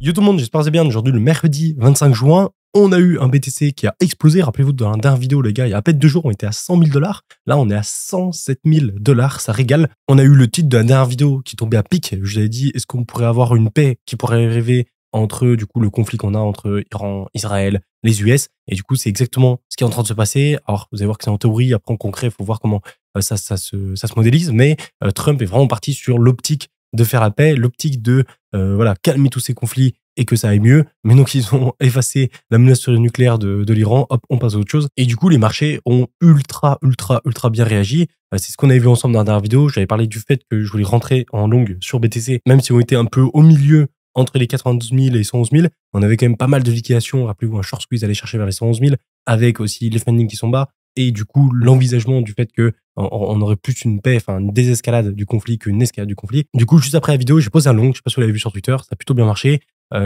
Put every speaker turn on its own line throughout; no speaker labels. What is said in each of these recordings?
Yo tout le monde, j'espère que vous allez bien. Aujourd'hui, le mercredi 25 juin, on a eu un BTC qui a explosé. Rappelez-vous, dans la dernière vidéo, les gars, il y a à peine 2 jours, on était à 100 000 $. Là, on est à 107 000 $. Ça régale. On a eu le titre de la dernière vidéo qui tombait à pic. Je vous avais dit, est-ce qu'on pourrait avoir une paix qui pourrait arriver entre, du coup, le conflit qu'on a entre Iran, Israël, les US. Et du coup, c'est exactement ce qui est en train de se passer. Alors, vous allez voir que c'est en théorie. Après, en concret, il faut voir comment ça se modélise. Mais Trump est vraiment parti sur l'optique de faire la paix, l'optique de voilà, calmer tous ces conflits et que ça aille mieux. Mais donc, ils ont effacé la menace nucléaire de l'Iran. Hop, on passe à autre chose. Et du coup, les marchés ont ultra bien réagi. C'est ce qu'on avait vu ensemble dans la dernière vidéo. J'avais parlé du fait que je voulais rentrer en longue sur BTC, même si on était un peu au milieu entre les 92 000 et 111 000. On avait quand même pas mal de liquidations. Rappelez-vous, un short squeeze allait chercher vers les 111 000, avec aussi les fundings qui sont bas. Et du coup, l'envisagement du fait que on aurait plus une paix, enfin une désescalade du conflit qu'une escalade du conflit. Du coup, juste après la vidéo, j'ai posé un long, je sais pas si vous l'avez vu sur Twitter, ça a plutôt bien marché.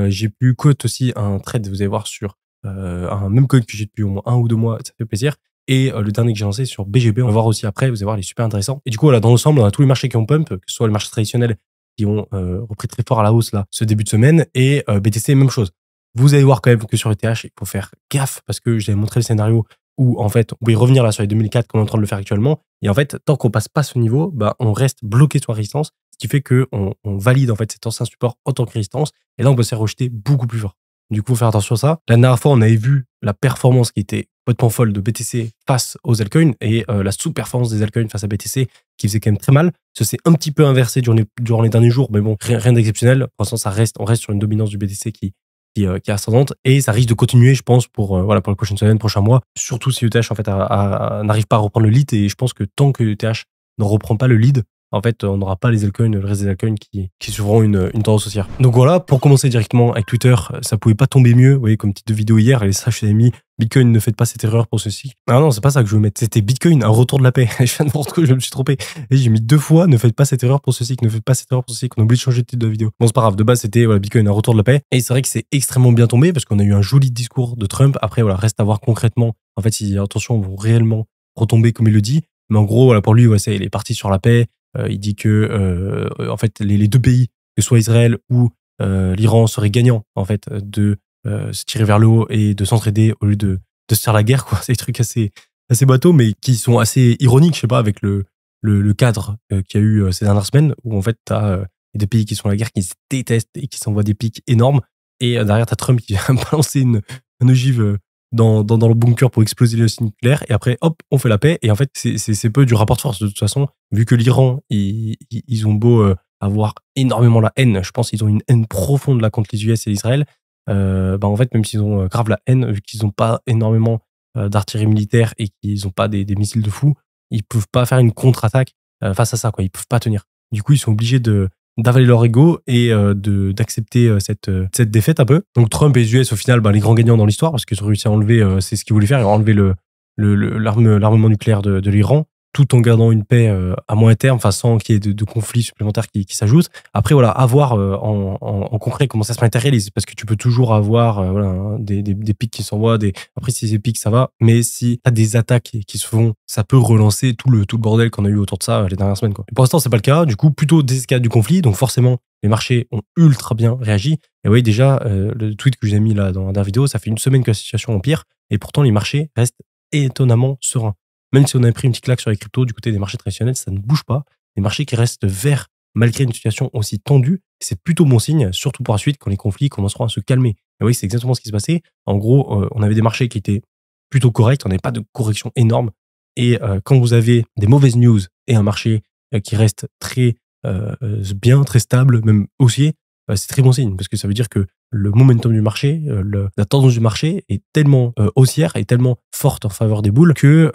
J'ai pu quote aussi un trade, vous allez voir, sur un même coin que j'ai depuis au moins 1 ou 2 mois, ça fait plaisir. Et le dernier que j'ai lancé sur BGB, on va voir aussi après, vous allez voir, il est super intéressant. Et du coup, voilà, dans l'ensemble, on a tous les marchés qui ont pump, que ce soit les marchés traditionnels qui ont repris très fort à la hausse là, ce début de semaine, et BTC, même chose. Vous allez voir quand même que sur ETH, il faut faire gaffe, parce que je vais montré le scénario où en fait, on peut y revenir là sur les 2004 comme on est en train de le faire actuellement. Et en fait, tant qu'on passe pas ce niveau, bah, on reste bloqué sur la résistance, ce qui fait qu'on valide en fait cet ancien support en tant que résistance. Et là, on peut se faire rejeter beaucoup plus fort. Du coup, faut faire attention à ça. La dernière fois, on avait vu la performance qui était complètement folle de BTC face aux altcoins et la sous-performance des altcoins face à BTC qui faisait quand même très mal. Ça s'est un petit peu inversé durant les derniers jours, mais bon, rien d'exceptionnel. Pour l'instant, on reste sur une dominance du BTC qui est ascendante et ça risque de continuer, je pense, pour voilà, pour les prochaines semaines, prochains mois, surtout si ETH en fait n'arrive pas à reprendre le lead. Et je pense que tant que ETH ne reprend pas le lead, en fait, on n'aura pas le reste des altcoins qui suivront une tendance haussière. Donc voilà, pour commencer directement avec Twitter, ça pouvait pas tomber mieux. Vous voyez, comme titre de vidéo hier, et ça, je t'avais mis Bitcoin, ne faites pas cette erreur pour ceci. Ah non, c'est pas ça que je veux mettre. C'était Bitcoin, un retour de la paix. Je viens de voir que je me suis trompé. Et j'ai mis 2 fois, ne faites pas cette erreur pour ceci, ne faites pas cette erreur pour ceci, qu'on oublie de changer de titre de vidéo. Bon, c'est pas grave. De base, c'était voilà, Bitcoin, un retour de la paix. Et c'est vrai que c'est extrêmement bien tombé parce qu'on a eu un joli discours de Trump. Après, voilà, reste à voir concrètement, en fait, si, attention, vont réellement retomber comme il le dit. Mais en gros, voilà, pour lui, ouais, il est parti sur la paix. Il dit que, en fait, les 2 pays, que ce soit Israël ou l'Iran, seraient gagnants, en fait, de se tirer vers le haut et de s'entraider au lieu de se faire la guerre, quoi. C'est des trucs assez bateaux, mais qui sont assez ironiques, je sais pas, avec le cadre qu'il y a eu ces dernières semaines, où en fait, t'as des pays qui sont à la guerre, qui se détestent et qui s'envoient des pics énormes. Et derrière, t'as Trump qui vient balancer une ogive dans le bunker pour exploser le nucléaire. Et après, hop, on fait la paix. Et en fait, c'est peu du rapport de force, de toute façon, vu que l'Iran, ils ont beau avoir énormément la haine, je pense qu'ils ont une haine profonde là contre les US et l'Israël. Bah en fait, même s'ils ont grave la haine, vu qu'ils n'ont pas énormément d'artillerie militaire et qu'ils n'ont pas des missiles de fou, ils peuvent pas faire une contre-attaque face à ça, quoi. Ils peuvent pas tenir. Du coup, ils sont obligés d'avaler leur ego et d'accepter cette défaite un peu. Donc Trump et les US, au final, bah, les grands gagnants dans l'histoire, parce qu'ils ont réussi à enlever, c'est ce qu'ils voulaient faire, ils ont enlevé l'armement nucléaire de l'Iran, tout en gardant une paix à moyen terme, enfin sans qu'il y ait de conflits supplémentaires qui s'ajoutent. Après, voilà, à voir en concret comment ça se matérialise, parce que tu peux toujours avoir voilà, des pics qui s'envoient. Après, si c'est pics, ça va, mais si tu as des attaques qui se font, ça peut relancer tout le bordel qu'on a eu autour de ça les dernières semaines, quoi. Et pour l'instant, c'est pas le cas. Du coup, plutôt désescalade du conflit, donc forcément, les marchés ont ultra bien réagi. Et vous voyez déjà, le tweet que je vous ai mis là dans la dernière vidéo, ça fait une semaine que la situation empire, et pourtant les marchés restent étonnamment sereins. Même si on a pris une petite claque sur les cryptos du côté des marchés traditionnels, ça ne bouge pas. Les marchés qui restent verts malgré une situation aussi tendue, c'est plutôt bon signe, surtout pour la suite quand les conflits commenceront à se calmer. Et oui, c'est exactement ce qui se passait. En gros, on avait des marchés qui étaient plutôt corrects, on n'avait pas de correction énorme. Et quand vous avez des mauvaises news et un marché qui reste très bien, très stable, même haussier, c'est très bon signe parce que ça veut dire que le momentum du marché, la tendance du marché est tellement haussière et tellement forte en faveur des bulles que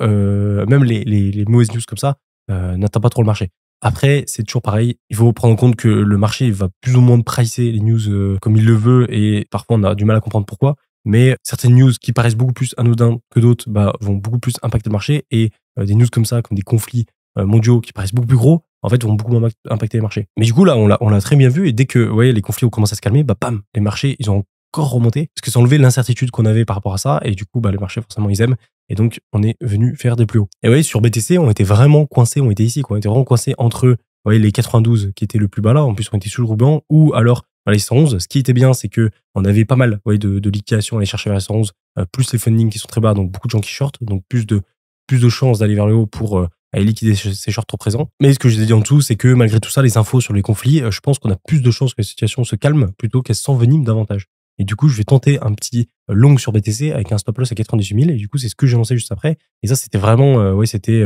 même les mauvaises news comme ça n'atteignent pas trop le marché. Après, c'est toujours pareil. Il faut prendre en compte que le marché va plus ou moins pricer les news comme il le veut et parfois on a du mal à comprendre pourquoi. Mais certaines news qui paraissent beaucoup plus anodins que d'autres bah, vont beaucoup plus impacter le marché et des news comme ça, comme des conflits mondiaux qui paraissent beaucoup plus gros, en fait, vont beaucoup moins impacter les marchés. Mais du coup, là, on l'a très bien vu. Et dès que ouais, les conflits ont commencé à se calmer, bah, bam, les marchés, ils ont encore remonté. Parce que ça a enlevé l'incertitude qu'on avait par rapport à ça. Et du coup, bah, les marchés, forcément, ils aiment. Et donc, on est venu faire des plus hauts. Et ouais, sur BTC, on était vraiment coincés. On était ici, quoi. On était vraiment coincés entre ouais, les 92 qui étaient le plus bas là. En plus, on était sous le ruban. Ou alors vers les 111. Ce qui était bien, c'est que on avait pas mal de liquidation à aller chercher vers les 111, plus les fundings qui sont très bas, donc beaucoup de gens qui shortent, donc plus de chances d'aller vers le haut pour aller liquider ces shorts trop présents. Mais ce que je vous ai dit en dessous, c'est que malgré tout ça, les infos sur les conflits, je pense qu'on a plus de chances que la situation se calme plutôt qu'elle s'envenime davantage. Et du coup, je vais tenter un petit long sur BTC avec un stop loss à 98 000. Et du coup, c'est ce que j'ai lancé juste après. Et ça, c'était vraiment, c'était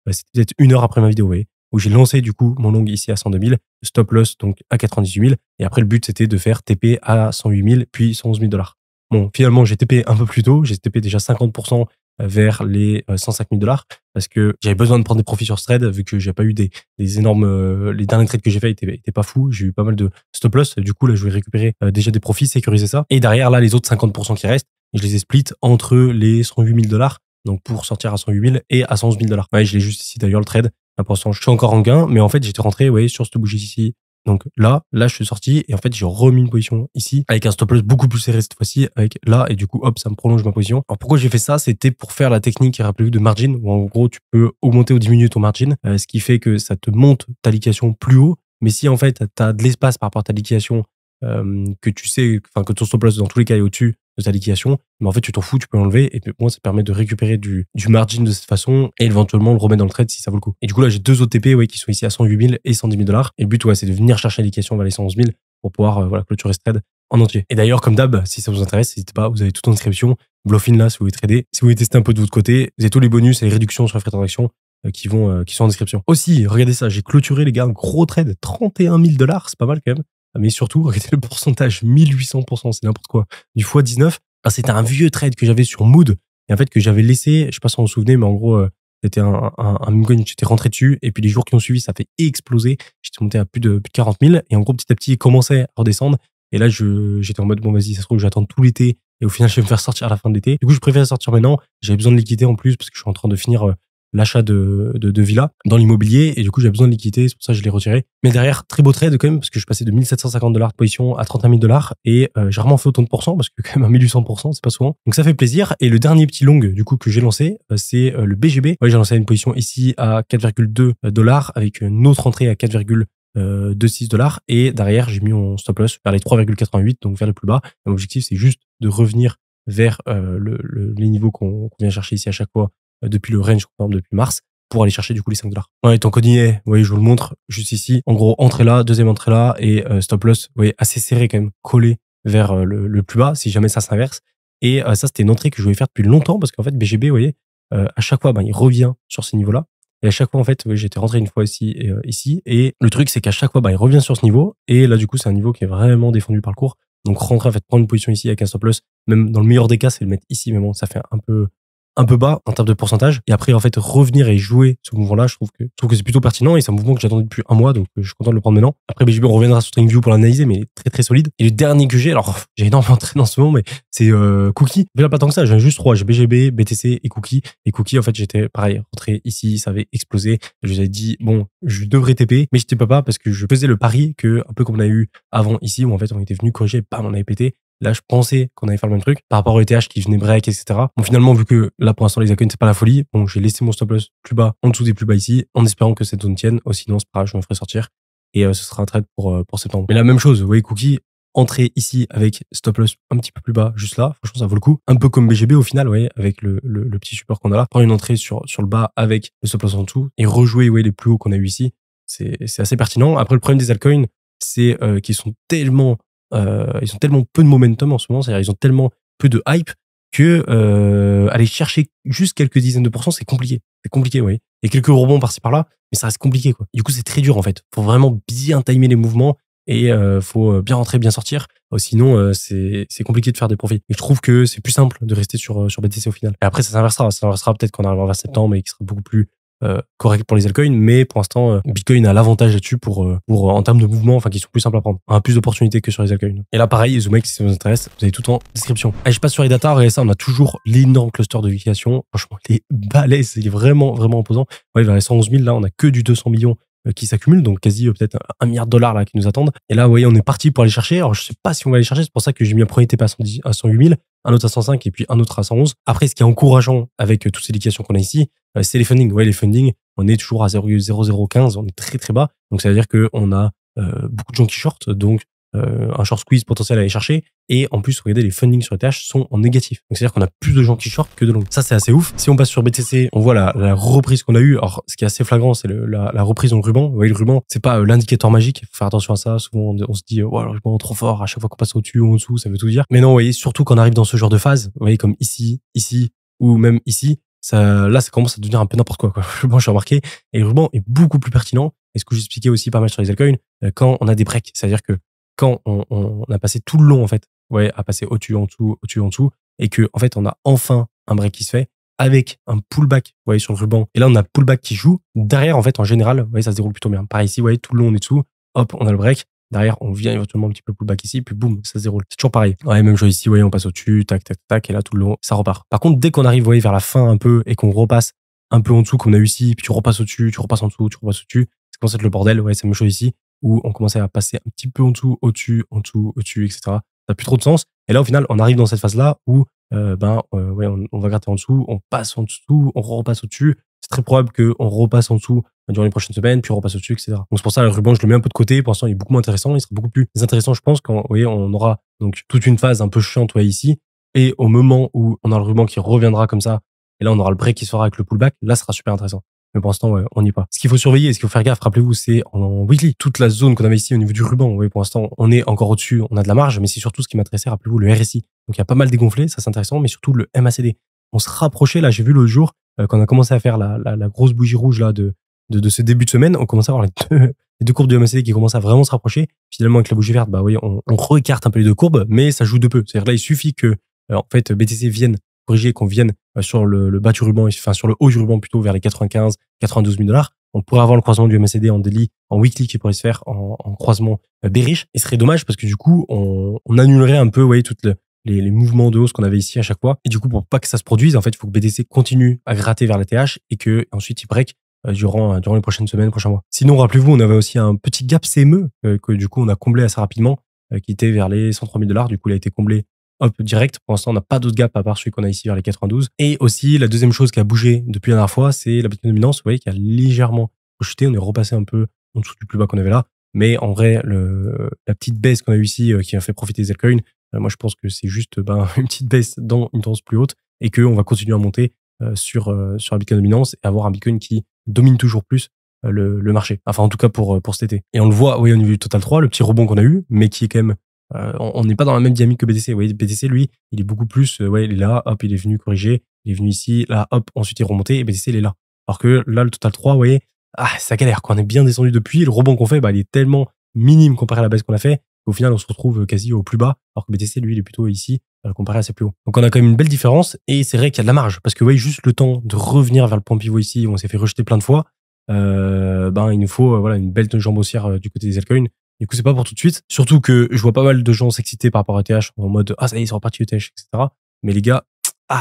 peut-être 1 heure après ma vidéo, vous voyez, où j'ai lancé du coup mon long ici à 102 000, stop loss donc à 98 000. Et après, le but, c'était de faire TP à 108 000, puis 111 000 $. Bon, finalement, j'ai TP un peu plus tôt. J'ai TP déjà 50% vers les 105 000 $ parce que j'avais besoin de prendre des profits sur ce trade vu que j'ai pas eu des énormes, les derniers trades que j'ai fait étaient pas fous. J'ai eu pas mal de stop loss. Du coup, là, je vais récupérer déjà des profits, sécuriser ça. Et derrière, là, les autres 50% qui restent, je les ai split entre les 108 000 $. Donc, pour sortir à 108 000 et à 111 000 $. Ouais, je l'ai juste ici d'ailleurs, le trade. Là, pour l'instant, je suis encore en gain, mais en fait, j'étais rentré, vous voyez, sur cette bougie ici. Donc là, je suis sorti et en fait, j'ai remis une position ici avec un stop loss beaucoup plus serré cette fois-ci avec là et du coup, hop, ça me prolonge ma position. Alors pourquoi j'ai fait ça? C'était pour faire la technique, rappelez-vous, de margin où en gros, tu peux augmenter ou diminuer ton margin, ce qui fait que ça te monte ta liquidation plus haut. Mais si en fait, tu as de l'espace par rapport à ta liquidation, que tu sais, enfin que ton stop loss dans tous les cas est au-dessus de ta liquidation, mais en fait tu t'en fous, tu peux l'enlever et puis moi ça te permet de récupérer du margin de cette façon et éventuellement le remettre dans le trade si ça vaut le coup. Et du coup là j'ai deux OTP qui sont ici à 108 000 et 110 000 $. Et le but c'est de venir chercher la liquidation vers les 111 000 pour pouvoir clôturer ce trade en entier. Et d'ailleurs comme d'hab, si ça vous intéresse, n'hésitez pas, vous avez tout en description. Bluffin là si vous voulez trader, si vous voulez tester un peu de votre côté, vous avez tous les bonus et les réductions sur les frais de transaction qui sont en description. Aussi, regardez ça, j'ai clôturé les gars un gros trade, 31 000 $, c'est pas mal quand même. Mais surtout, regardez le pourcentage, 1800%, c'est n'importe quoi. Du x19, c'était un vieux trade que j'avais sur Mood, et en fait que j'avais laissé, je sais pas si vous vous souvenez, mais en gros, c'était un meme coin, j'étais rentré dessus, et puis les jours qui ont suivi, ça fait exploser. J'étais monté à plus de 40 000, et en gros, petit à petit, il commençait à redescendre. Et là, j'étais en mode, bon, vas-y, ça se trouve, j'attends tout l'été, et au final, je vais me faire sortir à la fin de l'été. Du coup, je préfère sortir maintenant. J'avais besoin de liquidité en plus, parce que je suis en train de finir l'achat de villa dans l'immobilier et du coup j'ai besoin de liquidité, c'est pour ça que je l'ai retiré. Mais derrière, très beau trade quand même parce que je passais de 1750 $ de position à 31 000 $ et j'ai rarement fait autant de pourcents parce que quand même à 1800% c'est pas souvent. Donc ça fait plaisir. Et le dernier petit long du coup que j'ai lancé, c'est le BGB. Ouais, j'ai lancé une position ici à 4,2 $ avec une autre entrée à 4,26 $ et derrière j'ai mis mon stop loss vers les 3,88 donc vers le plus bas. L'objectif c'est juste de revenir vers les niveaux qu'on vient chercher ici à chaque fois depuis le range qu'on depuis mars pour aller chercher du coup les 5 $. Ouais, tant qu'on y est, vous voyez, je vous le montre juste ici. En gros, entrée là, deuxième entrée là et stop loss, vous voyez, assez serré quand même, collé vers le plus bas si jamais ça s'inverse. Et ça, c'était une entrée que je voulais faire depuis longtemps parce qu'en fait, BGB, vous voyez, à chaque fois, il revient sur ces niveaux-là. Et à chaque fois, en fait, oui, j'étais rentré une fois ici et ici. Et le truc, c'est qu'à chaque fois, il revient sur ce niveau. Et là, du coup, c'est un niveau qui est vraiment défendu par le cours. Donc, rentrer, en fait, prendre une position ici avec un stop loss, même dans le meilleur des cas, c'est le mettre ici. Mais bon, ça fait un peu bas en termes de pourcentage. Et après, en fait, revenir et jouer ce mouvement-là, je trouve que c'est plutôt pertinent et c'est un mouvement que j'attendais depuis un mois, donc je suis content de le prendre maintenant. Après, BGB, on reviendra sur TradingView pour l'analyser, mais il est très, très solide. Et le dernier que j'ai, alors, j'ai énormément de trades en ce moment, mais c'est Cookie. Déjà, pas tant que ça, j'en ai juste 3. J'ai BGB, BTC et Cookie. Et Cookie, en fait, j'étais pareil, rentré ici, ça avait explosé. Je vous avais dit, bon, je devrais TP, mais je TP pas parce que je faisais le pari que, un peu comme on a eu avant ici, où en fait, on était venu corriger, bam, on avait pété. Là, je pensais qu'on allait faire le même truc par rapport au ETH qui venait break, etc. Bon, finalement, vu que là, pour l'instant, les altcoins, c'est pas la folie, bon, j'ai laissé mon stop loss plus bas, en dessous des plus bas ici, en espérant que cette zone tienne. Sinon, c'est pas grave, je me ferai sortir. Et ce sera un trade pour septembre. Mais la même chose, vous voyez, Cookie, entrer ici avec stop loss un petit peu plus bas, juste là. Franchement, ça vaut le coup. Un peu comme BGB au final, vous voyez, avec le petit support qu'on a là. Prendre une entrée sur le bas avec le stop loss en dessous et rejouer, vous voyez, les plus hauts qu'on a eu ici. C'est assez pertinent. Après, le problème des altcoins, c'est qu'ils sont tellement ils ont tellement peu de momentum en ce moment, c'est-à-dire ils ont tellement peu de hype que aller chercher juste quelques dizaines de pourcents, c'est compliqué. C'est compliqué, oui. Il y a quelques rebonds par-ci par-là, mais ça reste compliqué, quoi. Du coup, c'est très dur, en fait. Faut vraiment bien timer les mouvements et faut bien rentrer, bien sortir. Sinon, c'est compliqué de faire des profits. Et je trouve que c'est plus simple de rester sur BTC au final. Et après, ça s'inversera. Ça s'inversera peut-être quand on arrivera vers septembre et qui sera beaucoup plus correct pour les altcoins, mais pour l'instant, Bitcoin a l'avantage là-dessus pour en termes de mouvement, enfin, qui sont plus simples à prendre. On a plus d'opportunités que sur les altcoins. Et là, pareil, ZoomX, si ça vous intéresse, vous avez tout en description. Allez, je passe sur les data, regardez ça, on a toujours l'énorme cluster de liquidation. Franchement, les balaises, c'est vraiment, vraiment imposant. Ouais, vers les 111 000, là, on a que du 200 millions qui s'accumulent, donc quasi peut-être 1 milliard de dollars là qui nous attendent. Et là, vous voyez, on est parti pour aller chercher. Alors, je sais pas si on va aller chercher, c'est pour ça que j'ai mis un premier TP à 108 000, un autre à 105 et puis un autre à 111. Après, ce qui est encourageant avec toutes ces liquidations qu'on a ici, c'est les funding. Ouais, les funding, on est toujours à 0,0015, on est très très bas. Donc ça veut dire qu'on a beaucoup de gens qui shortent. Donc un short squeeze potentiel à aller chercher. Et en plus, regardez, les fundings sur ETH sont en négatif. Donc, c'est-à-dire qu'on a plus de gens qui short que de long. Ça, c'est assez ouf. Si on passe sur BTC, on voit la reprise qu'on a eue. Alors, ce qui est assez flagrant, c'est la reprise dans le ruban. Vous voyez, le ruban, c'est pas l'indicateur magique. Il faut faire attention à ça. Souvent, on se dit, ouais, le ruban trop fort. À chaque fois qu'on passe au-dessus ou en dessous, ça veut tout dire. Mais non, vous voyez, surtout quand on arrive dans ce genre de phase, vous voyez, comme ici, ou même ici, là, ça commence à devenir un peu n'importe quoi. Le ruban, j'ai remarqué. Et le ruban est beaucoup plus pertinent. Et ce que j'expliquais aussi pas mal sur les altcoins, quand on a des breaks. C'est-à-dire que quand on a passé tout le long, en fait, ouais, à passer au-dessus, en dessous, au-dessus, en dessous, et que, en fait, on a enfin un break qui se fait avec un pullback, vous voyez, sur le ruban. Et là, on a pullback qui joue. Derrière, en fait, en général, vous voyez, ça se déroule plutôt bien. Pareil ici, vous voyez, tout le long, on est dessous. Hop, on a le break. Derrière, on vient éventuellement un petit peu pullback ici, puis boum, ça se déroule. C'est toujours pareil. Ouais, même chose ici, vous voyez, on passe au-dessus, tac, tac, tac, et là, tout le long, ça repart. Par contre, dès qu'on arrive, vous voyez, vers la fin un peu, et qu'on repasse un peu en dessous, comme on a eu ici, puis tu repasses au-dessus, tu repasses en dessous, tu repasses au-dessus, ça commence à être le bordel. Ouais, c'est la même chose ici, où on commençait à passer un petit peu en dessous, au-dessus, en dessous, au-dessus, etc. Ça n'a plus trop de sens. Et là, au final, on arrive dans cette phase-là où, ouais, on va gratter en dessous, on passe en dessous, on repasse au-dessus. C'est très probable qu'on repasse en dessous durant les prochaines semaines, puis on repasse au-dessus, etc. Donc c'est pour ça, le ruban, je le mets un peu de côté. Pour l'instant, il est beaucoup moins intéressant. Il sera beaucoup plus intéressant, je pense, quand, vous voyez, on aura donc toute une phase un peu chiante, ouais, ici. Et au moment où on a le ruban qui reviendra comme ça, et là, on aura le break qui se fera avec le pullback, là, ça sera super intéressant. Mais pour l'instant, ouais, on n'y est pas. Ce qu'il faut surveiller et ce qu'il faut faire gaffe, rappelez-vous, c'est en weekly. Toute la zone qu'on avait ici au niveau du ruban, oui, pour l'instant, on est encore au-dessus, on a de la marge, mais c'est surtout ce qui m'intéressait, rappelez-vous, le RSI. Donc, il y a pas mal dégonflé, ça c'est intéressant, mais surtout le MACD. On se rapprochait, là, j'ai vu l'autre jour, quand on a commencé à faire la grosse bougie rouge, là, de ce début de semaine, on commençait à avoir les deux courbes du MACD qui commencent à vraiment se rapprocher. Finalement, avec la bougie verte, bah oui, on recarte un peu les deux courbes, mais ça joue de peu. C'est-à-dire là, il suffit que, en fait, BTC vienne corriger, qu'on vienne sur le bas du ruban, enfin sur le haut du ruban plutôt vers les 95, 92 000 $. On pourrait avoir le croisement du MACD en daily, en weekly qui pourrait se faire en croisement bearish. Et ce serait dommage parce que du coup, on annulerait un peu, vous voyez, toutes les mouvements de hausse qu'on avait ici à chaque fois. Et du coup, pour pas que ça se produise, en fait, il faut que BTC continue à gratter vers la TH et que ensuite il break durant les prochaines semaines, prochains mois. Sinon, rappelez-vous, on avait aussi un petit gap CME que du coup on a comblé assez rapidement, qui était vers les 103 000 $. Du coup, il a été comblé hop, direct. Pour l'instant, on n'a pas d'autre gap à part celui qu'on a ici vers les 92. Et aussi, la deuxième chose qui a bougé depuis la dernière fois, c'est la Bitcoin dominance. Vous voyez, qui a légèrement chuté. On est repassé un peu en dessous du plus bas qu'on avait là. Mais en vrai, la petite baisse qu'on a eu ici, qui a fait profiter des altcoins, moi, je pense que c'est juste une petite baisse dans une tendance plus haute et qu'on va continuer à monter sur la Bitcoin dominance et avoir un Bitcoin qui domine toujours plus le marché. Enfin, en tout cas, pour cet été. Et on le voit, oui, au niveau du Total 3, le petit rebond qu'on a eu, mais qui est quand même on n'est pas dans la même dynamique que BTC. Vous voyez, BTC, lui, il est beaucoup plus, ouais, il est là, hop, il est venu corriger, il est venu ici, là, hop, ensuite il est remonté, et BTC, il est là. Alors que là, le Total 3, vous voyez, ça galère, quoi. On est bien descendu depuis, le rebond qu'on fait, bah, il est tellement minime comparé à la baisse qu'on a fait, qu'au final, on se retrouve quasi au plus bas, alors que BTC, lui, il est plutôt ici, comparé à ses plus hauts. Donc, on a quand même une belle différence, et c'est vrai qu'il y a de la marge, parce que, vous voyez, juste le temps de revenir vers le point pivot ici, où on s'est fait rejeter plein de fois, il nous faut, voilà, une belle jambe haussière du côté des altcoins. Du coup, c'est pas pour tout de suite. Surtout que je vois pas mal de gens s'exciter par rapport à ETH en mode, ça y est, c'est reparti ETH, etc. Mais les gars,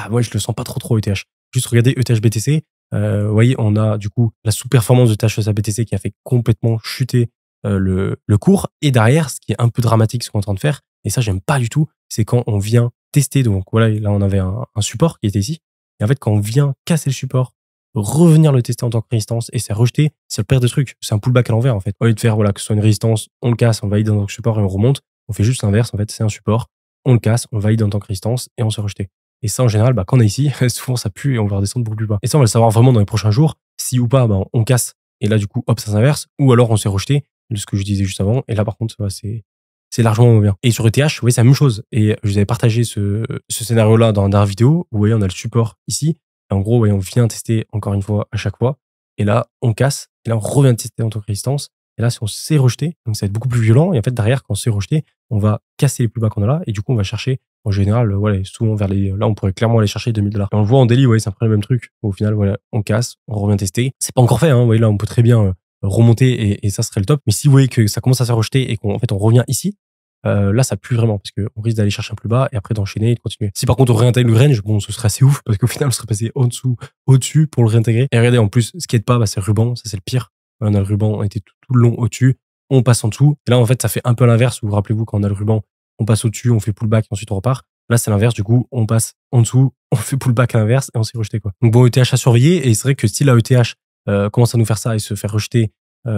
moi, je le sens pas trop ETH. Juste regardez ETH BTC. Vous voyez, on a, du coup, la sous-performance de ETH à BTC qui a fait complètement chuter, le cours. Et derrière, ce qui est un peu dramatique, ce qu'on est en train de faire, et ça, j'aime pas du tout, c'est quand on vient tester. Donc, voilà, là, on avait un support qui était ici. Et en fait, quand on vient casser le support, revenir le tester en tant que résistance et c'est rejeté, c'est le pire des trucs. C'est un pullback à l'envers, en fait. Au lieu de faire, voilà, que ce soit une résistance, on le casse, on valide en tant que support et on remonte, on fait juste l'inverse, en fait, c'est un support, on le casse, on valide en tant que résistance et on se rejeté. Et ça, en général, quand on est ici, souvent ça pue et on va redescendre beaucoup plus bas. Et ça, on va le savoir vraiment dans les prochains jours, si ou pas, on casse et là, du coup, hop, ça s'inverse, ou alors on s'est rejeté, de ce que je disais juste avant, et là, par contre, c'est largement moins bien. Et sur ETH, vous voyez, c'est la même chose. Et je vous avais partagé ce scénario-là dans la dernière vidéo, où vous voyez, on a le support ici. Et en gros, on vient tester encore une fois à chaque fois. Et là, on casse. Et là, on revient tester en tant que résistance. Et là, si on s'est rejeté, donc ça va être beaucoup plus violent. Et en fait, derrière, quand on s'est rejeté, on va casser les plus bas qu'on a là. Et du coup, on va chercher, en général, voilà, souvent vers là, on pourrait clairement aller chercher 2000 $. Et on le voit en daily, ouais, c'est un peu le même truc. Au final, voilà, on casse, on revient tester. C'est pas encore fait, hein. Vous voyez, là, on peut très bien remonter et ça serait le top. Mais si vous voyez que ça commence à se rejeter et qu'en fait, on revient ici, là, ça pue vraiment parce qu'on risque d'aller chercher un plus bas et après d'enchaîner et de continuer. Si par contre on réintègre le range, bon, ce serait assez ouf parce qu'au final, on serait passé en dessous, au-dessus pour le réintégrer. Et regardez, en plus, ce qui aide pas, c'est le ruban. Ça, c'est le pire. On a le ruban, on était tout le long au-dessus. On passe en dessous. Et là, en fait, ça fait un peu l'inverse. Vous rappelez-vous, quand on a le ruban, on passe au-dessus, on fait pullback et ensuite on repart. Là, c'est l'inverse. Du coup, on passe en dessous, on fait pullback à l'inverse et on s'est rejeté, quoi. Donc bon, ETH à surveiller. Et c'est vrai que si la ETH commence à nous faire ça et se faire rejeter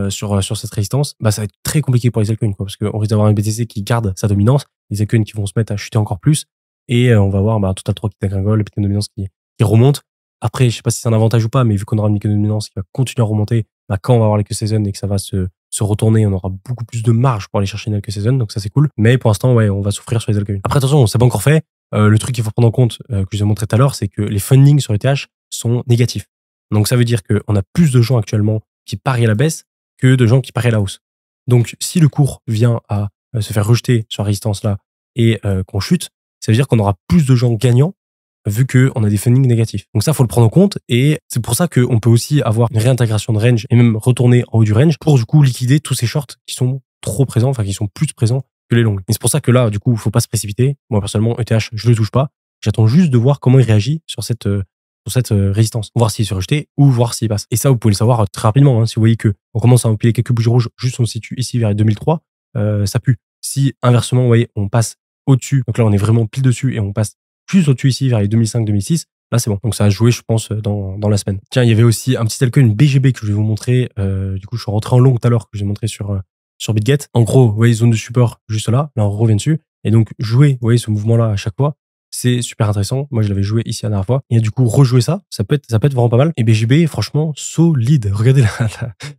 sur cette résistance, bah, ça va être très compliqué pour les altcoins, quoi, parce qu'on risque d'avoir un BTC qui garde sa dominance, les altcoins qui vont se mettre à chuter encore plus, et on va voir bah, Total 3 qui dégringole, le Bitcoin dominance qui remonte. Après, je sais pas si c'est un avantage ou pas, mais vu qu'on aura une Bitcoin dominance qui va continuer à remonter, bah, quand on va avoir les Q-Season et que ça va se retourner, on aura beaucoup plus de marge pour aller chercher une Q-Season, donc ça c'est cool. Mais pour l'instant, ouais, on va souffrir sur les altcoins. Après, attention, on s'est pas encore fait. Le truc qu'il faut prendre en compte, que je vous ai montré tout à l'heure, c'est que les fundings sur ETH sont négatifs. Donc ça veut dire qu'on a plus de gens actuellement qui parient à la baisse que de gens qui parient à la hausse. Donc si le cours vient à se faire rejeter sur la résistance là et qu'on chute, ça veut dire qu'on aura plus de gens gagnants vu qu'on a des fundings négatifs. Donc ça, faut le prendre en compte, et c'est pour ça qu'on peut aussi avoir une réintégration de range et même retourner en haut du range pour du coup liquider tous ces shorts qui sont trop présents, enfin qui sont plus présents que les longues. Et c'est pour ça que là, du coup, faut pas se précipiter. Moi, personnellement, ETH, je le touche pas. J'attends juste de voir comment il réagit sur cette résistance. Voir s'il se rejeté ou voir s'il passe. Et ça, vous pouvez le savoir très rapidement. Hein. Si vous voyez que on commence à empiler quelques bougies rouges, juste on se situe ici vers les 2003, ça pue. Si inversement, vous voyez, on passe au-dessus, donc là, on est vraiment pile dessus et on passe plus au-dessus ici vers les 2005-2006, là, c'est bon. Donc ça a joué, je pense, dans la semaine. Tiens, il y avait aussi un petit altcoin BGB que je vais vous montrer. Du coup, je suis rentré en long tout à l'heure, que j'ai montré sur BitGet. En gros, vous voyez, zone de support juste là. Là, on revient dessus. Et donc, jouer, vous voyez, ce mouvement-là à chaque fois, c'est super intéressant. Moi, je l'avais joué ici la dernière fois. Et du coup, rejouer ça peut être vraiment pas mal. Et BGB, franchement, solide. Regardez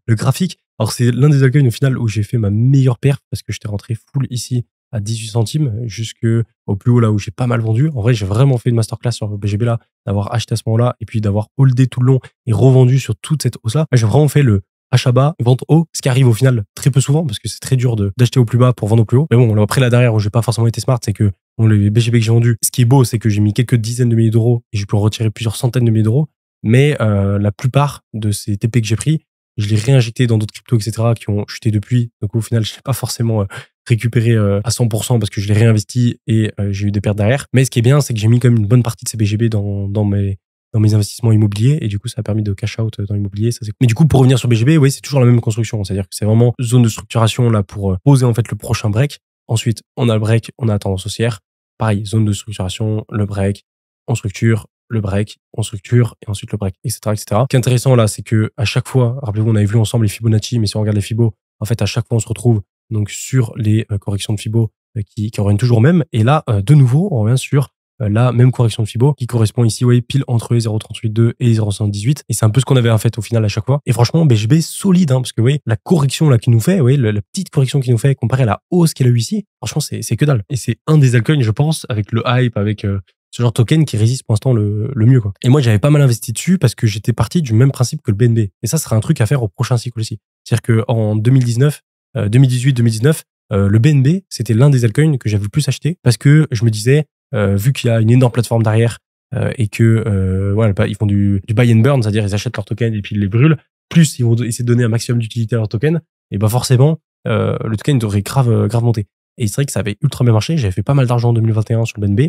le graphique. Alors, c'est l'un des altcoins au final où j'ai fait ma meilleure perf parce que j'étais rentré full ici à 18 centimes jusqu'au plus haut là où j'ai pas mal vendu. En vrai, j'ai vraiment fait une masterclass sur BGB là, d'avoir acheté à ce moment-là et puis d'avoir holdé tout le long et revendu sur toute cette hausse là. J'ai vraiment fait le achat bas, vente haut, ce qui arrive au final très peu souvent parce que c'est très dur d'acheter au plus bas pour vendre au plus haut. Mais bon, après là derrière où j'ai pas forcément été smart, c'est que les BGB que j'ai vendus, ce qui est beau, c'est que j'ai mis quelques dizaines de milliers d'euros et j'ai pu en retirer plusieurs centaines de milliers d'euros. Mais la plupart de ces TP que j'ai pris, je l'ai réinjecté dans d'autres cryptos, etc., qui ont chuté depuis. Donc au final, je l'ai pas forcément récupéré à 100% parce que je l'ai réinvesti et j'ai eu des pertes derrière. Mais ce qui est bien, c'est que j'ai mis quand même une bonne partie de ces BGB dans mes investissements immobiliers et du coup, ça a permis de cash out dans l'immobilier. Mais du coup, pour revenir sur BGB, oui, c'est toujours la même construction. C'est-à-dire que c'est vraiment zone de structuration là pour poser en fait le prochain break. Ensuite, on a le break, on a la tendance haussière. Pareil, zone de structuration, le break, on structure, le break, on structure et ensuite le break, etc., etc. Ce qui est intéressant là, c'est que à chaque fois, rappelez-vous, on avait vu ensemble les Fibonacci, mais si on regarde les Fibo, en fait, à chaque fois, on se retrouve donc sur les corrections de Fibo qui reviennent toujours au même. Et là, de nouveau, on revient sur la même correction de Fibo qui correspond ici, ouais, pile entre les 0,382 et les 0,78. Et c'est un peu ce qu'on avait en fait au final à chaque fois. Et franchement, BGB solide, hein, parce que vous voyez, la correction là qu'il nous fait, vous voyez, la petite correction qu'il nous fait comparée à la hausse qu'il a eu ici, franchement, c'est que dalle. Et c'est un des altcoins, je pense, avec le hype, avec ce genre de token qui résiste pour l'instant le mieux, quoi. Et moi, j'avais pas mal investi dessus parce que j'étais parti du même principe que le BNB. Et ça sera un truc à faire au prochain cycle aussi. C'est-à-dire que en 2019, 2018-2019, le BNB, c'était l'un des altcoins que j'avais le plus acheté parce que je me disais, vu qu'il y a une énorme plateforme derrière et que voilà, ils font du buy and burn, c'est-à-dire ils achètent leurs tokens et puis ils les brûlent, plus ils vont essayer de donner un maximum d'utilité à leurs tokens, et bah forcément, le token devrait grave monter. Et c'est vrai que ça avait ultra bien marché. J'avais fait pas mal d'argent en 2021 sur le BNB.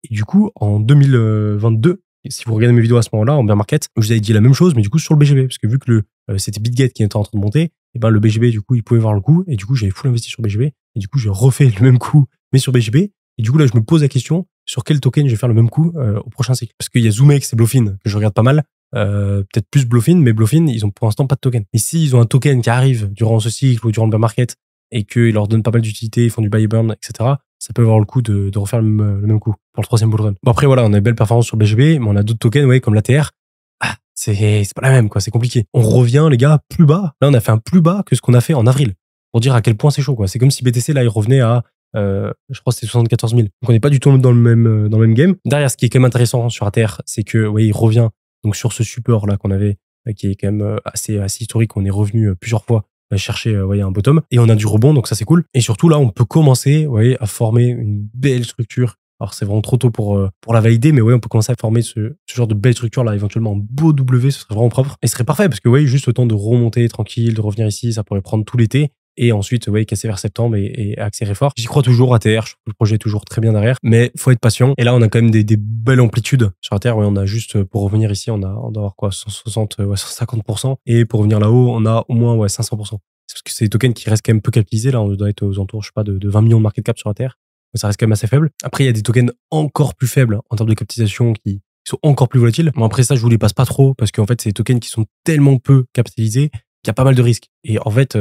Et du coup, en 2022, si vous regardez mes vidéos à ce moment-là, en bear market, je vous avais dit la même chose, mais du coup sur le BGB, parce que vu que c'était BitGet qui était en train de monter, et ben le BGB, du coup, il pouvait voir le coup, et du coup, j'avais full investi sur BGB, et du coup, j'ai refait le même coup, mais sur BGB, et du coup, là, je me pose la question, sur quel token je vais faire le même coup au prochain cycle. Parce qu'il y a ZoomX et Bluefin, que je regarde pas mal, peut-être plus Bluefin, mais Bluefin, ils ont pour l'instant pas de token. Et s'ils ont un token qui arrive durant ce cycle ou durant le bear market, et qu'ils leur donnent pas mal d'utilité, ils font du buy and burn, etc., ça peut avoir le coup de refaire le même coup pour le troisième bull run. Bon, après, voilà, on a une belle performance sur BGB, mais on a d'autres tokens, ouais, comme l'ATR. Ah, c'est pas la même, quoi, c'est compliqué. On revient, les gars, plus bas. Là, on a fait un plus bas que ce qu'on a fait en avril. Pour dire à quel point c'est chaud, quoi. C'est comme si BTC, là, il revenait à, je crois que c'était 74 000. Donc, on n'est pas du tout dans le même game. Derrière, ce qui est quand même intéressant sur ATR, c'est que, ouais, il revient, donc, sur ce support, là, qu'on avait, qui est quand même assez historique. On est revenu plusieurs fois chercher un bottom et on a du rebond, donc ça c'est cool. Et surtout là on peut commencer à former une belle structure. Alors c'est vraiment trop tôt pour la valider, mais on peut commencer à former ce genre de belle structure là, éventuellement en beau W, ce serait vraiment propre et ce serait parfait parce que juste le temps de remonter tranquille, de revenir ici, ça pourrait prendre tout l'été. Et ensuite, casser vers septembre et accélérer fort. J'y crois toujours, ATR, je trouve que le projet est toujours très bien derrière, mais faut être patient. Et là, on a quand même des belles amplitudes sur ATR. On a juste, pour revenir ici, on doit avoir quoi, 160, 150%. Et pour revenir là-haut, on a au moins 500%. C'est parce que c'est des tokens qui restent quand même peu capitalisés. Là, on doit être aux alentours, je sais pas, de 20 millions de market cap sur ATR. Mais ça reste quand même assez faible. Après, il y a des tokens encore plus faibles en termes de capitalisation qui sont encore plus volatiles. Bon, après ça, je vous les passe pas trop parce qu'en fait, c'est des tokens qui sont tellement peu capitalisés qu'il y a pas mal de risques. Et en fait,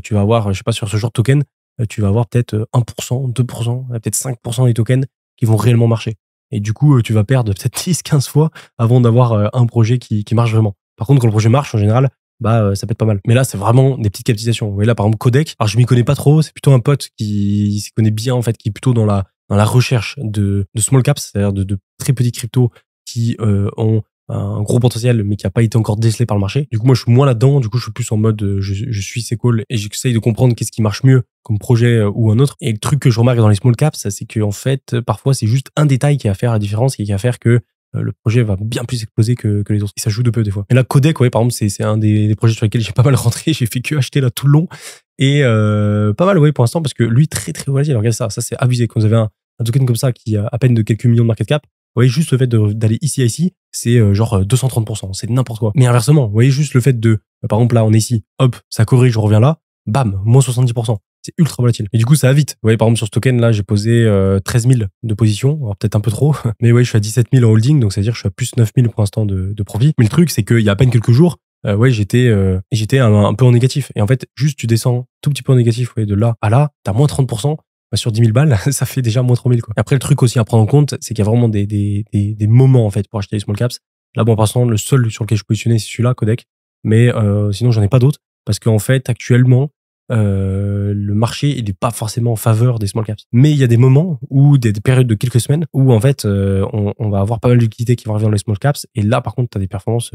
tu vas avoir, je sais pas, sur ce genre de token, tu vas avoir peut-être 1%, 2%, peut-être 5% des tokens qui vont réellement marcher. Et du coup, tu vas perdre peut-être 10, 15 fois avant d'avoir un projet qui marche vraiment. Par contre, quand le projet marche, en général, ça peut être pas mal. Mais là, c'est vraiment des petites capitalisations. Vous voyez là, par exemple, Codec. Alors, je m'y connais pas trop. C'est plutôt un pote qui s'y connaît bien, en fait, qui est plutôt dans la recherche de small caps, c'est-à-dire de très petits cryptos qui ont un gros potentiel, mais qui n'a pas été encore décelé par le marché. Du coup, moi, je suis moins là-dedans. Du coup, je suis plus en mode, je suis ces calls et j'essaye de comprendre qu'est-ce qui marche mieux comme projet ou un autre. Et le truc que je remarque dans les small caps, c'est que en fait, parfois, c'est juste un détail qui va faire la différence et qui va faire que le projet va bien plus exploser que les autres. Et ça joue de peu des fois. Et là, Codec, ouais, par exemple, c'est un des projets sur lesquels j'ai pas mal rentré. J'ai fait que acheter là tout le long. Et pas mal, ouais, pour l'instant, parce que lui, très, très volatile. Regardez ça, c'est abusé. Quand vous avez un token comme ça qui a à peine de quelques millions de market cap, vous voyez, juste le fait d'aller ici à ici, c'est genre 230%. C'est n'importe quoi. Mais inversement, vous voyez, juste le fait de, par exemple, là, on est ici, hop, ça corrige, je reviens là, bam, moins 70%. C'est ultra volatile. Et du coup, ça va vite. Vous voyez, par exemple, sur ce token, là, j'ai posé 13 000 de position. Alors, peut-être un peu trop. Mais ouais, je suis à 17 000 en holding. Donc, ça veut dire que je suis à plus 9 000 pour l'instant de profit. Mais le truc, c'est qu'il y a à peine quelques jours, ouais, j'étais un peu en négatif. Et en fait, juste, tu descends tout petit peu en négatif, ouais, de là à là, t'as moins 30%. Sur 10 000 balles, ça fait déjà moins 3 000, quoi. Et après, le truc aussi à prendre en compte, c'est qu'il y a vraiment des moments, en fait, pour acheter les small caps. Là, bon, par exemple, le seul sur lequel je suis positionné, c'est celui-là, Codec. Mais sinon, j'en ai pas d'autres. Parce qu'en fait, actuellement, le marché, il est pas forcément en faveur des small caps. Mais il y a des moments où, des périodes de quelques semaines, où, en fait, on va avoir pas mal de liquidités qui vont arriver dans les small caps. Et là, par contre, tu as des performances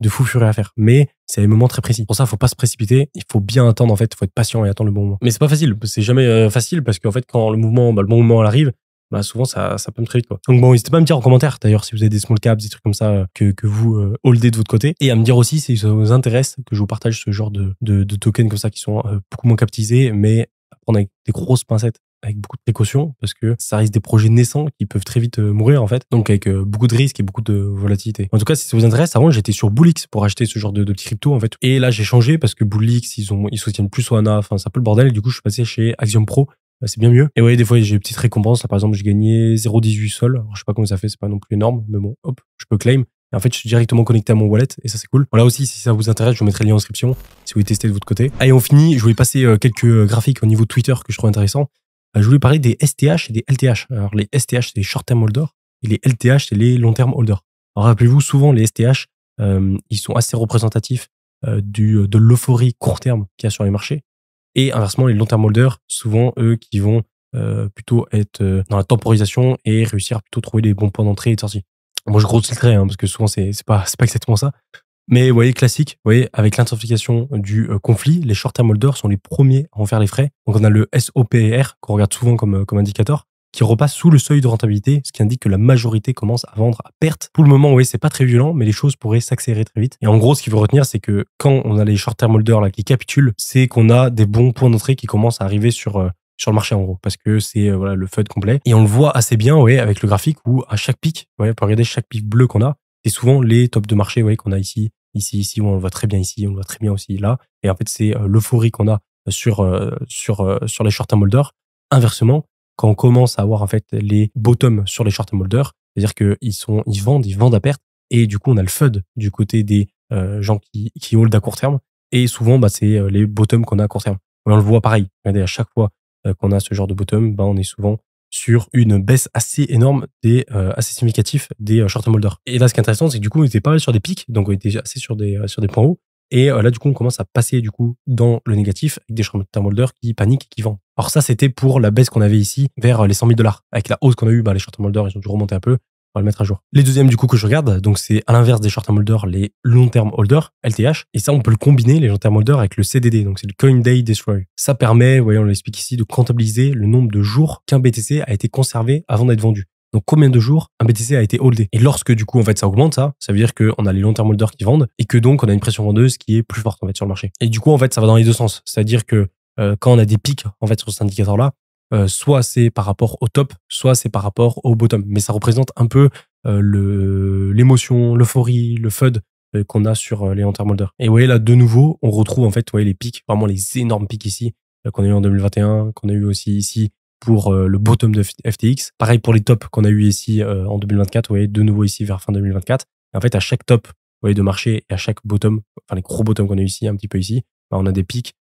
de fou furieux à faire. Mais c'est à des moments très précis. Pour ça, faut pas se précipiter. Il faut bien attendre, en fait. Il faut être patient et attendre le bon moment. Mais c'est pas facile. C'est jamais facile parce qu'en fait, quand le bon moment arrive, souvent, ça peut me très vite, quoi. Donc bon, n'hésitez pas à me dire en commentaire, d'ailleurs, si vous avez des small caps, des trucs comme ça, que vous holdez de votre côté. Et à me dire aussi si ça vous intéresse que je vous partage ce genre de tokens comme ça qui sont beaucoup moins capitalisés, mais à prendre avec des grosses pincettes, avec beaucoup de précautions, parce que ça risque des projets naissants qui peuvent très vite mourir, en fait. Donc, avec beaucoup de risques et beaucoup de volatilité. En tout cas, si ça vous intéresse, avant, j'étais sur Bullix pour acheter ce genre de petits cryptos, en fait. Et là, j'ai changé parce que Bullix, ils soutiennent plus Solana. Enfin, c'est un peu le bordel. Et du coup, je suis passé chez Axiom Pro. C'est bien mieux. Et ouais, des fois, j'ai des petites récompenses. Là, par exemple, j'ai gagné 0,18 sol. Alors, je sais pas comment ça fait. C'est pas non plus énorme. Mais bon, hop, je peux claim. Et en fait, je suis directement connecté à mon wallet et ça, c'est cool. Voilà aussi, si ça vous intéresse, je vous mettrai le lien en description si vous voulez tester de votre côté. Allez, on finit. Je voulais passer quelques graphiques au niveau Twitter que je trouve intéressants. Je voulais parler des STH et des LTH. Alors, les STH, c'est les short-term holders et les LTH, c'est les long-term holders. Alors, rappelez-vous, souvent, les STH, ils sont assez représentatifs de l'euphorie court terme qu'il y a sur les marchés. Et inversement, les long-term holders, souvent, eux, qui vont plutôt être dans la temporisation et réussir à plutôt trouver les bons points d'entrée et de sortie. Moi, je grossirais, parce que souvent, c'est pas exactement ça. Mais vous voyez, classique, vous voyez, avec l'intensification du conflit, les short-term holders sont les premiers à en faire les frais. Donc, on a le SOPR, qu'on regarde souvent comme indicateur, qui repasse sous le seuil de rentabilité, ce qui indique que la majorité commence à vendre à perte. Pour le moment, oui, c'est pas très violent, mais les choses pourraient s'accélérer très vite. Et en gros, ce qu'il faut retenir, c'est que quand on a les short-term holders là qui capitulent, c'est qu'on a des bons points d'entrée qui commencent à arriver sur le marché, en gros, parce que c'est voilà, le FUD complet. Et on le voit assez bien, ouais, avec le graphique où à chaque pic, ouais, on peut regarder chaque pic bleu qu'on a, c'est souvent les tops de marché, ouais, qu'on a ici, on le voit très bien ici, on le voit très bien aussi là. Et en fait, c'est l'euphorie qu'on a sur les short-term holders. Inversement, quand on commence à avoir en fait les bottoms sur les short-term holders, c'est-à-dire qu'ils vendent à perte, et du coup on a le FUD du côté des gens qui hold à court terme, et souvent c'est les bottoms qu'on a à court terme. On le voit pareil. Regardez, à chaque fois qu'on a ce genre de bottom, on est souvent sur une baisse assez énorme assez significatif des short-term holders. Et là, ce qui est intéressant, c'est que du coup, on était pas mal sur des pics, donc on était assez sur des points hauts. Et là, du coup, on commence à passer du coup dans le négatif avec des short-term holders qui paniquent et qui vendent. Alors ça, c'était pour la baisse qu'on avait ici vers les 100 000 $. Avec la hausse qu'on a eu, les short-term holders, ils ont dû remonter un peu. On va le mettre à jour. Les deuxièmes, du coup, que je regarde, donc c'est à l'inverse des short-term holders, les long-term holders, LTH. Et ça, on peut le combiner, les long-term holders, avec le CDD. Donc, c'est le Coin Day Destroy. Ça permet, voyez, on l'explique ici, de comptabiliser le nombre de jours qu'un BTC a été conservé avant d'être vendu. Donc, combien de jours un BTC a été holdé. Et lorsque, du coup, en fait, ça augmente, ça veut dire qu'on a les long-term holders qui vendent et que donc, on a une pression vendeuse qui est plus forte, en fait, sur le marché. Et du coup, en fait, ça va dans les deux sens. C'est-à-dire que quand on a des pics, en fait, sur cet indicateur-là, soit c'est par rapport au top, soit c'est par rapport au bottom. Mais ça représente un peu l'émotion, l'euphorie, le FUD qu'on a sur les long-term holders. Et vous voyez là, de nouveau, on retrouve en fait, vous voyez les pics, vraiment les énormes pics ici, qu'on a eu en 2021, qu'on a eu aussi ici pour le bottom de FTX. Pareil pour les tops qu'on a eu ici en 2024, vous voyez, de nouveau ici vers fin 2024. Et en fait, à chaque top voyez, de marché et à chaque bottom, enfin les gros bottoms qu'on a eu ici, un petit peu ici, bah, on a des pics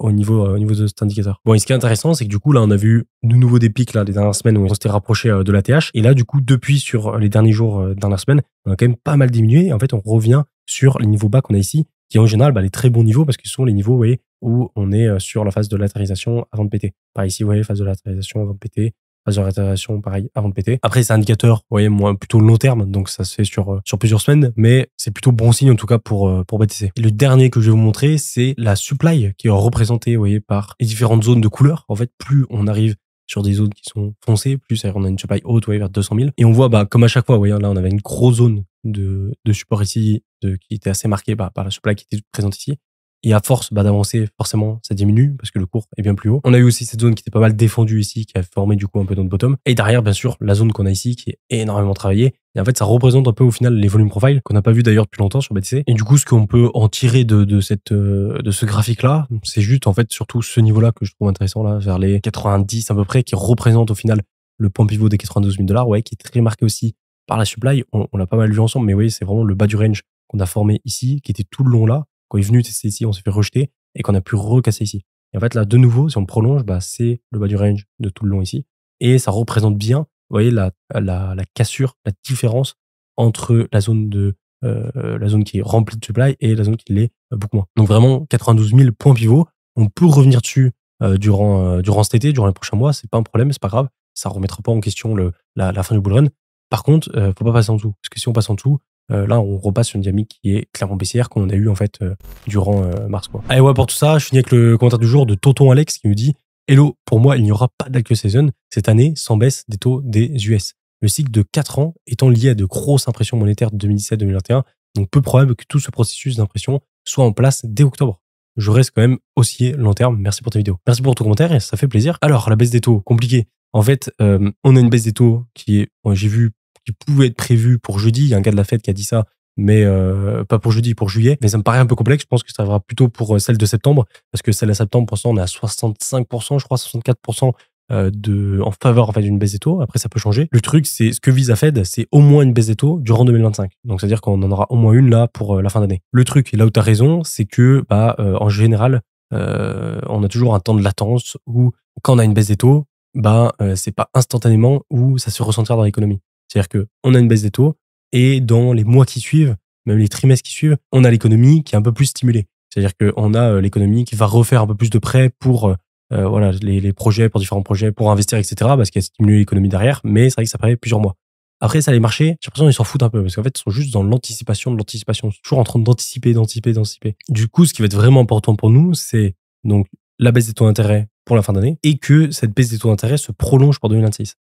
au niveau de cet indicateur. Bon, et ce qui est intéressant, c'est que du coup, là, on a vu de nouveau des pics là, les dernières semaines où on s'était rapproché de la TH. Et là, du coup, depuis sur les derniers jours, dernières semaines, on a quand même pas mal diminué. Et en fait, on revient sur les niveaux bas qu'on a ici, qui en général, bah, les très bons niveaux, parce que ce sont les niveaux, vous voyez, où on est sur la phase de latérisation avant de péter. Par ici, vous voyez, phase de latérisation avant de péter. Phase de latérisation, pareil, avant de péter. Après, c'est un indicateur, vous voyez, moi, plutôt long terme, donc ça se fait sur plusieurs semaines, mais c'est plutôt bon signe, en tout cas, pour BTC. Et le dernier que je vais vous montrer, c'est la supply qui est représentée, vous voyez, par les différentes zones de couleur. En fait, plus on arrive sur des zones qui sont foncées, plus on a une supply haute, vous voyez, vers 200 000. Et on voit, bah, comme à chaque fois, vous voyez, là, on avait une grosse zone de support ici, qui était assez marquée par la supply qui était présente ici. Et à force d'avancer, forcément, ça diminue parce que le cours est bien plus haut. On a eu aussi cette zone qui était pas mal défendue ici, qui a formé du coup un peu notre bottom. Et derrière, bien sûr, la zone qu'on a ici qui est énormément travaillée. Et en fait, ça représente un peu au final les volumes profile qu'on n'a pas vu d'ailleurs depuis longtemps sur BTC. Et du coup, ce qu'on peut en tirer de ce graphique-là, c'est juste en fait surtout ce niveau-là que je trouve intéressant là, vers les 90 à peu près, qui représente au final le point pivot des 92 000 $, ouais, qui est très marqué aussi par la supply. On l'a pas mal vu ensemble, mais oui, c'est vraiment le bas du range qu'on a formé ici, qui était tout le long là. Quand il est venu tester ici, on s'est fait rejeter et qu'on a pu recasser ici. Et en fait, là, de nouveau, si on prolonge, bah, c'est le bas du range de tout le long ici. Et ça représente bien, vous voyez, la cassure, la différence entre la zone qui est remplie de supply et la zone qui l'est beaucoup moins. Donc vraiment, 92 000 points pivots. On peut revenir dessus durant cet été, durant les prochains mois. C'est pas un problème, c'est pas grave. Ça remettra pas en question la fin du bull run. Par contre, faut pas passer en dessous. Parce que si on passe en dessous, là, on repasse sur une dynamique qui est clairement baissière qu'on a eu en fait durant mars, quoi. Allez, ouais, pour tout ça, je finis avec le commentaire du jour de Tonton Alex qui nous dit: Hello, pour moi, il n'y aura pas d'alcool season cette année sans baisse des taux des US. Le cycle de 4 ans étant lié à de grosses impressions monétaires de 2017-2021, donc peu probable que tout ce processus d'impression soit en place dès octobre. Je reste quand même haussier long terme. Merci pour ta vidéo. Merci pour ton commentaire et ça fait plaisir. Alors, la baisse des taux, compliqué. En fait, on a une baisse des taux qui est, j'ai vu, qui pouvait être prévu pour jeudi. Il y a un gars de la Fed qui a dit ça, mais pas pour jeudi, pour juillet. Mais ça me paraît un peu complexe. Je pense que ça arrivera plutôt pour celle de septembre, parce que celle de septembre, pour l'instant, on est à 65%, je crois, 64% en faveur en fait d'une baisse des taux. Après, ça peut changer. Le truc, c'est ce que vise la Fed, c'est au moins une baisse des taux durant 2025. Donc, c'est-à-dire qu'on en aura au moins une là pour la fin d'année. Le truc, et là où tu as raison, c'est que en général, on a toujours un temps de latence où quand on a une baisse des taux, c'est pas instantanément où ça se ressentira dans l'économie. C'est-à-dire que on a une baisse des taux et dans les mois qui suivent, même les trimestres qui suivent, on a l'économie qui est un peu plus stimulée. C'est-à-dire qu'on a l'économie qui va refaire un peu plus de prêts pour voilà, les projets, pour différents projets, pour investir, etc. Parce qu'il y a stimulé l'économie derrière, mais c'est vrai que ça prend plusieurs mois. Après, ça, les marchés, j'ai l'impression qu'ils s'en foutent un peu parce qu'en fait, ils sont juste dans l'anticipation de l'anticipation. Ils sont toujours en train d'anticiper. Du coup, ce qui va être vraiment important pour nous, c'est donc la baisse des taux d'intérêt pour la fin d'année et que cette baisse des taux d'intérêt se prolonge pour 2026.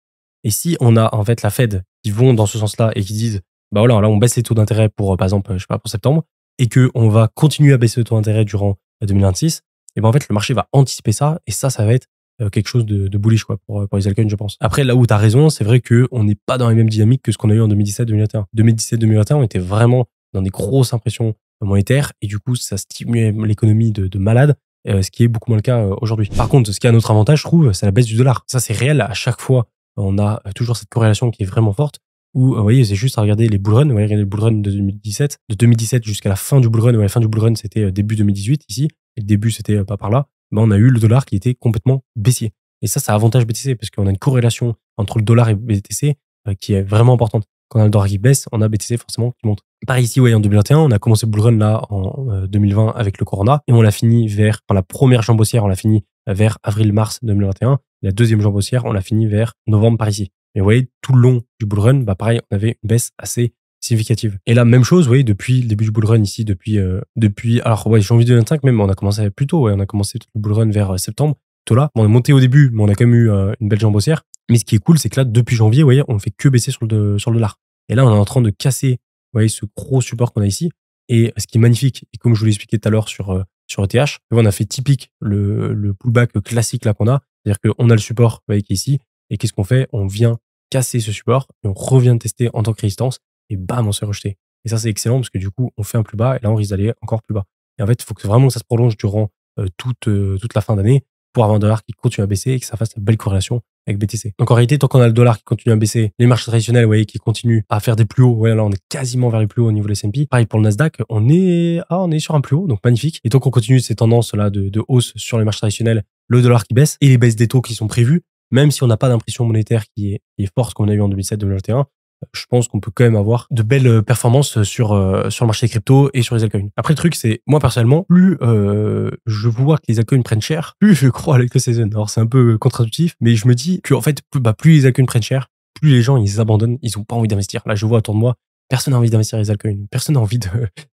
Et si on a en fait la Fed qui vont dans ce sens-là et qui disent, bah voilà, là on baisse les taux d'intérêt pour, par exemple, je sais pas, pour septembre, et que on va continuer à baisser les taux d'intérêt durant 2026, et ben en fait le marché va anticiper ça et ça va être quelque chose de bullish quoi pour les altcoins, je pense. Après, là où tu as raison, c'est vrai que on n'est pas dans les mêmes dynamiques que ce qu'on a eu en 2017-2021. 2017-2021, on était vraiment dans des grosses impressions monétaires et du coup ça stimulait l'économie de malade. Ce qui est beaucoup moins le cas aujourd'hui. Par contre, ce qui a un autre avantage, je trouve, c'est la baisse du dollar. Ça, c'est réel. À chaque fois, on a toujours cette corrélation qui est vraiment forte. Où, vous voyez, c'est juste à regarder les bull runs. Vous voyez, regardez le bull run de 2017. De 2017 jusqu'à la fin du bull run. Ouais, la fin du bull run, c'était début 2018 ici. Et le début, c'était pas par là. On a eu le dollar qui était complètement baissier. Et ça avantage BTC parce qu'on a une corrélation entre le dollar et BTC qui est vraiment importante. Quand on a le dollar qui baisse, on a BTC forcément qui monte. Par ici, ouais, en 2021, on a commencé le bull run là en 2020 avec le Corona et on l'a fini la première jambe haussière, on l'a fini vers avril-mars 2021. La deuxième jambe haussière, on l'a fini vers novembre par ici. Et vous voyez, tout le long du bull run, pareil, on avait une baisse assez significative. Et là, même chose, vous voyez, depuis le début du bull run ici, depuis alors ouais, janvier 2025 même, on a commencé plus tôt, ouais, on a commencé le bull run vers septembre. Tout là, on est monté au début, mais on a quand même eu une belle jambe haussière. Mais ce qui est cool, c'est que là, depuis janvier, vous voyez, on ne fait que baisser sur le dollar. Et là, on est en train de casser, vous voyez, ce gros support qu'on a ici. Et ce qui est magnifique, et comme je vous l'ai expliqué tout à l'heure sur ETH, on a fait typique le pullback classique là qu'on a. C'est-à-dire qu'on a le support, vous voyez, qui est ici. Et qu'est-ce qu'on fait? On vient casser ce support et on revient tester en tant que résistance. Et bam, on se fait rejeter. Et ça, c'est excellent parce que du coup, on fait un plus bas et là, on risque d'aller encore plus bas. Et en fait, il faut que vraiment ça se prolonge durant toute la fin d'année pour avoir un dollar qui continue à baisser et que ça fasse une belle corrélation avec BTC. Donc en réalité, tant qu'on a le dollar qui continue à baisser, les marchés traditionnels, vous voyez, qui continuent à faire des plus hauts, ouais, là on est quasiment vers les plus hauts au niveau de S&P. Pareil pour le Nasdaq, on est sur un plus haut, donc magnifique. Et tant qu'on continue ces tendances-là de hausse sur les marchés traditionnels, le dollar qui baisse et les baisses des taux qui sont prévues, même si on n'a pas d'impression monétaire qui est forte comme on a eu en 2007-2021, je pense qu'on peut quand même avoir de belles performances sur le marché des cryptos et sur les altcoins. Après, le truc, c'est, moi, personnellement, plus je vois que les altcoins prennent cher, plus je crois à l'algo-season. Alors, c'est un peu contre-intuitif, mais je me dis que, en fait, plus les altcoins prennent cher, plus les gens, ils abandonnent, ils ont pas envie d'investir. Là, je vois autour de moi, personne n'a envie d'investir les altcoins. Personne n'a envie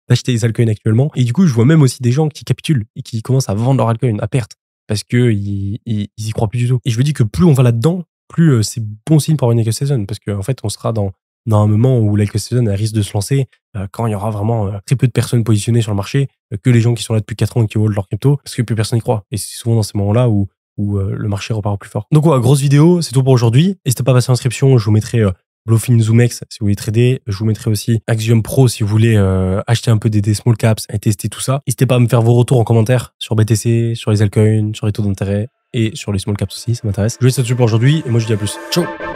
d'acheter les altcoins actuellement. Et du coup, je vois même aussi des gens qui capitulent et qui commencent à vendre leurs altcoins à perte parce que ils y croient plus du tout. Et je me dis que plus on va là-dedans, plus c'est bon signe pour une algo-season parce qu'en fait, on sera dans un moment où l'algo-season risque de se lancer quand il y aura vraiment très peu de personnes positionnées sur le marché, que les gens qui sont là depuis 4 ans et qui hold leur crypto, parce que plus personne n'y croit. Et c'est souvent dans ces moments-là où le marché repart au plus fort. Donc voilà, grosse vidéo, c'est tout pour aujourd'hui. N'hésitez pas à passer l'inscription, je vous mettrai Bluefin ZoomX si vous voulez trader. Je vous mettrai aussi Axiom Pro si vous voulez acheter un peu des small caps et tester tout ça. N'hésitez pas à me faire vos retours en commentaire sur BTC, sur les altcoins, sur les taux d'intérêt et sur les small caps aussi, ça m'intéresse. Je vous laisse là-dessus pour aujourd'hui et moi je vous dis à plus. Ciao!